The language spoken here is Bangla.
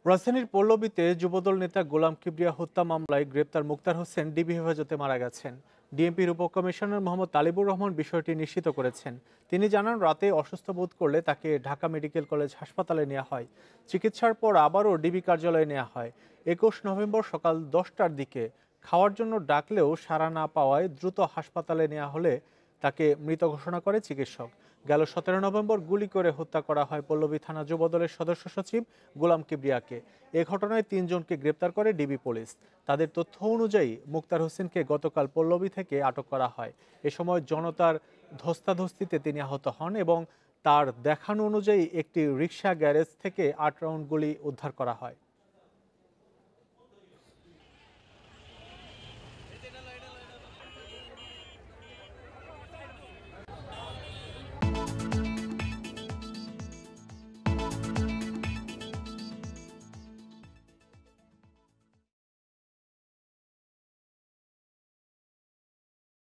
রাজধানীর পল্লবীতে যুবদল নেতা গোলাম কিবরিয়া হত্যা মামলায় গ্রেপ্তার মুক্তার হোসেন ডিবি হেফাজতে মারা গেছেন। ডিএমপির উপকমিশনার মোহাম্মদ তালিবুর রহমান বিষয়টি নিশ্চিত করেছেন। তিনি জানান, রাতে অসুস্থ বোধ করলে তাকে ঢাকা মেডিকেল কলেজ হাসপাতালে নেওয়া হয়। চিকিৎসার পর আবারও ডিবি কার্যালয়ে নেওয়া হয়। 21 নভেম্বর সকাল 10টার দিকে খাওয়ার জন্য ডাকলেও সাড়া না পাওয়ায় দ্রুত হাসপাতালে নেওয়া হলে তাকে মৃত ঘোষণা করে চিকিৎসক। গেল 17 নভেম্বর গুলি করে হত্যা করা হয় পল্লবী থানা যুবদলের সদস্য সচিব গোলাম কিবরিয়াকে। এ ঘটনায় 3 জনকে গ্রেপ্তার করে ডিবি পুলিশ। তাদের তথ্য অনুযায়ী মুক্তার হোসেনকে গতকাল পল্লবী থেকে আটক করা হয়। এ সময় জনতার ধস্তাধস্তিতে তিনি আহত হন এবং তার দেখানো অনুযায়ী একটি রিকশা গ্যারেজ থেকে 8 রাউন্ড গুলি উদ্ধার করা হয়।